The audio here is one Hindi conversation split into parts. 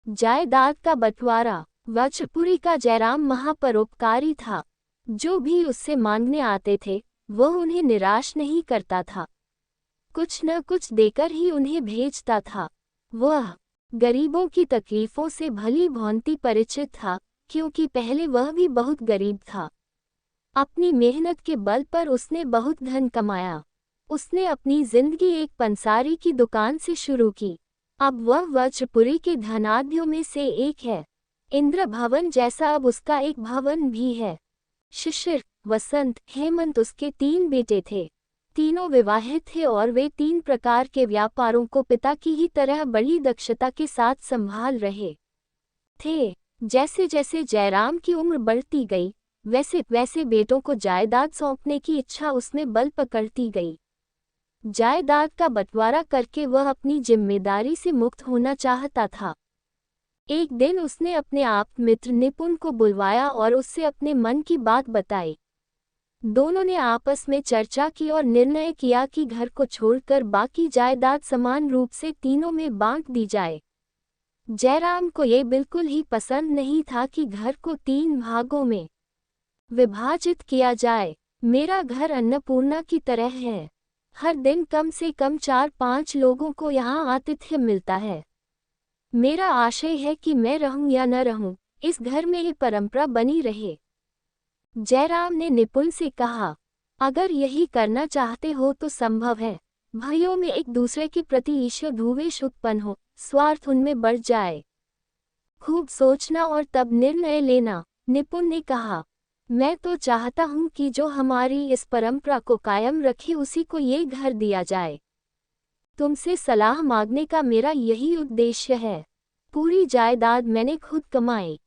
जायदाद का बंटवारा। वज्रपुरी का जयराम महापरोपकारी था। जो भी उससे मांगने आते थे वह उन्हें निराश नहीं करता था, कुछ न कुछ देकर ही उन्हें भेजता था। वह गरीबों की तकलीफों से भली भांति परिचित था, क्योंकि पहले वह भी बहुत गरीब था। अपनी मेहनत के बल पर उसने बहुत धन कमाया। उसने अपनी जिंदगी एक पंसारी की दुकान से शुरू की। अब वह वज्रपुरी के धनाढ्यों में से एक है। इंद्र भवन जैसा अब उसका एक भवन भी है। शिशिर, वसंत, हेमंत उसके 3 बेटे थे। तीनों विवाहित थे और वे 3 प्रकार के व्यापारों को पिता की ही तरह बड़ी दक्षता के साथ संभाल रहे थे। जैसे जैसे जयराम की उम्र बढ़ती गई, वैसे वैसे बेटों को जायदाद सौंपने की इच्छा उसमें बल पकड़ती गई। जायदाद का बंटवारा करके वह अपनी जिम्मेदारी से मुक्त होना चाहता था। एक दिन उसने अपने आप मित्र निपुण को बुलवाया और उससे अपने मन की बात बताई। दोनों ने आपस में चर्चा की और निर्णय किया कि घर को छोड़कर बाकी जायदाद समान रूप से तीनों में बांट दी जाए। जयराम को ये बिल्कुल ही पसंद नहीं था कि घर को 3 भागों में विभाजित किया जाए। मेरा घर अन्नपूर्णा की तरह है। हर दिन कम से कम 4-5 लोगों को यहाँ आतिथ्य मिलता है। मेरा आशय है कि मैं रहूं या न रहूं, इस घर में ये परंपरा बनी रहे। जयराम ने निपुण से कहा, अगर यही करना चाहते हो तो संभव है। भाइयों में एक दूसरे के प्रति ईर्ष्या द्वेष उत्पन्न हो, स्वार्थ उनमें बढ़ जाए। खूब सोचना और तब निर्णय लेना। निपुण ने कहा, मैं तो चाहता हूं कि जो हमारी इस परंपरा को कायम रखे उसी को ये घर दिया जाए। तुमसे सलाह मांगने का मेरा यही उद्देश्य है। पूरी जायदाद मैंने खुद कमाई।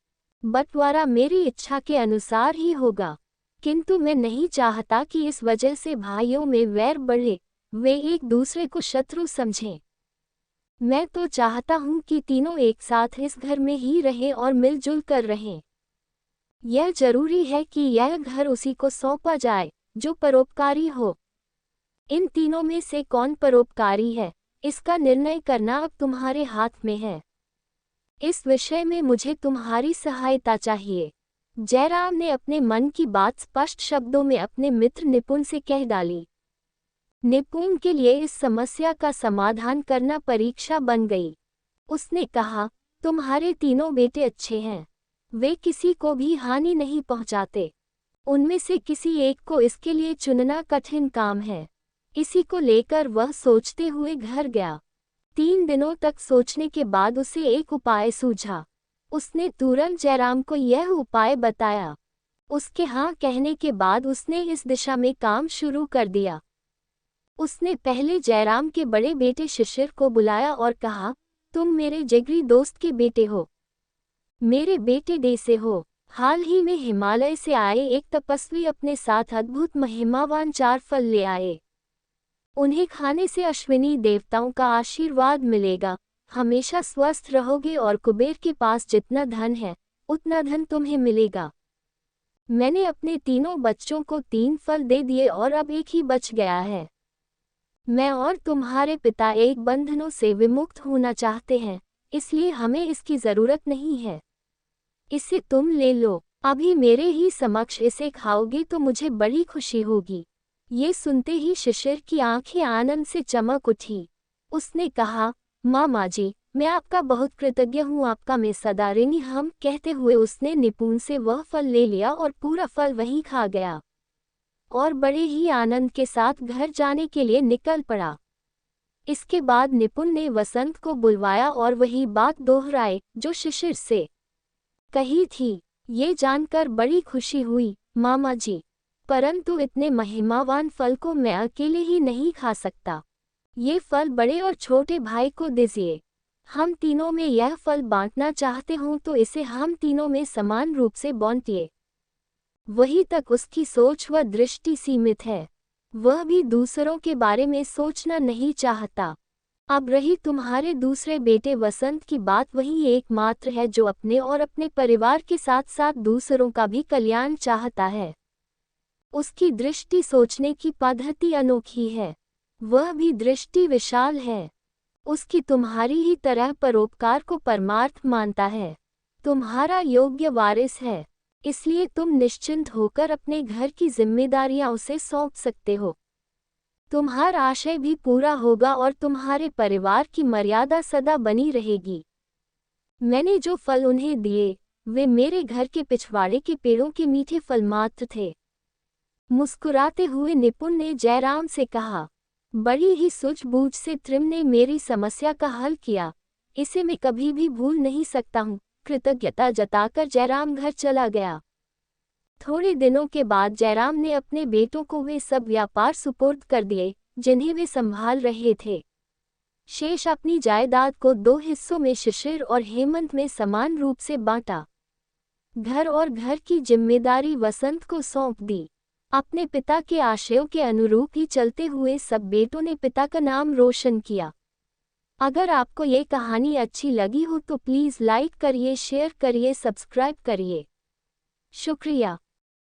बंटवारा मेरी इच्छा के अनुसार ही होगा, किंतु मैं नहीं चाहता कि इस वजह से भाइयों में वैर बढ़े, वे एक दूसरे को शत्रु समझें। मैं तो चाहता हूं कि तीनों एक साथ इस घर में ही रहें और मिलजुल कर रहें। यह जरूरी है कि यह घर उसी को सौंपा जाए जो परोपकारी हो। इन तीनों में से कौन परोपकारी है, इसका निर्णय करना अब तुम्हारे हाथ में है। इस विषय में मुझे तुम्हारी सहायता चाहिए। जयराम ने अपने मन की बात स्पष्ट शब्दों में अपने मित्र निपुण से कह डाली। निपुण के लिए इस समस्या का समाधान करना परीक्षा बन गई। उसने कहा, तुम्हारे तीनों बेटे अच्छे हैं। वे किसी को भी हानि नहीं पहुंचाते। उनमें से किसी एक को इसके लिए चुनना कठिन काम है। इसी को लेकर वह सोचते हुए घर गया। 3 दिनों तक सोचने के बाद उसे एक उपाय सूझा। उसने तुरंत जयराम को यह उपाय बताया। उसके हाँ कहने के बाद उसने इस दिशा में काम शुरू कर दिया। उसने पहले जयराम के बड़े बेटे शिशिर को बुलाया और कहा, तुम मेरे जिगरी दोस्त के बेटे हो, मेरे बेटे डे से हो। हाल ही में हिमालय से आए एक तपस्वी अपने साथ अद्भुत महिमावान 4 फल ले आए। उन्हें खाने से अश्विनी देवताओं का आशीर्वाद मिलेगा। हमेशा स्वस्थ रहोगे और कुबेर के पास जितना धन है उतना धन तुम्हें मिलेगा। मैंने अपने तीनों बच्चों को 3 फल दे दिए और अब एक ही बच गया है। मैं और तुम्हारे पिता एक बंधनों से विमुक्त होना चाहते हैं, इसलिए हमें इसकी जरूरत नहीं है। इसे तुम ले लो। अभी मेरे ही समक्ष इसे खाओगे तो मुझे बड़ी खुशी होगी। ये सुनते ही शिशिर की आंखें आनंद से चमक उठी। उसने कहा, मामा जी, मैं आपका बहुत कृतज्ञ हूँ, आपका मैं सदा ऋणी हम कहते हुए उसने निपुण से वह फल ले लिया और पूरा फल वहीं खा गया और बड़े ही आनंद के साथ घर जाने के लिए निकल पड़ा। इसके बाद निपुण ने वसंत को बुलवाया और वही बात दोहराई जो शिशिर से कही थी। ये जानकर बड़ी खुशी हुई, मामा जी, परंतु इतने महिमावान फल को मैं अकेले ही नहीं खा सकता। ये फल बड़े और छोटे भाई को दीजिए। हम तीनों में यह फल बांटना चाहते हों तो इसे हम तीनों में समान रूप से बांटिए। वही तक उसकी सोच व दृष्टि सीमित है। वह भी दूसरों के बारे में सोचना नहीं चाहता। अब रही तुम्हारे दूसरे बेटे वसंत की बात, वही एकमात्र है जो अपने और अपने परिवार के साथ साथ दूसरों का भी कल्याण चाहता है। उसकी दृष्टि सोचने की पद्धति अनोखी है। वह भी दृष्टि विशाल है। उसकी तुम्हारी ही तरह परोपकार को परमार्थ मानता है। तुम्हारा योग्य वारिस है, इसलिए तुम निश्चिंत होकर अपने घर की जिम्मेदारियां उसे सौंप सकते हो। तुम्हारा आशय भी पूरा होगा और तुम्हारे परिवार की मर्यादा सदा बनी रहेगी। मैंने जो फल उन्हें दिए वे मेरे घर के पिछवाड़े के पेड़ों के मीठे फल मात्र थे। मुस्कुराते हुए निपुण ने जयराम से कहा, बड़ी ही सूझबूझ से त्रिम ने मेरी समस्या का हल किया, इसे मैं कभी भी भूल नहीं सकता हूँ। कृतज्ञता जताकर जयराम घर चला गया। थोड़े दिनों के बाद जयराम ने अपने बेटों को वे सब व्यापार सुपुर्द कर दिए जिन्हें वे संभाल रहे थे। शेष अपनी जायदाद को 2 हिस्सों में शिशिर और हेमंत में समान रूप से बांटा। घर और घर की जिम्मेदारी वसंत को सौंप दी। अपने पिता के आशयों के अनुरूप ही चलते हुए सब बेटों ने पिता का नाम रोशन किया। अगर आपको ये कहानी अच्छी लगी हो तो प्लीज़ लाइक करिए, शेयर करिए, सब्सक्राइब करिए। शुक्रिया।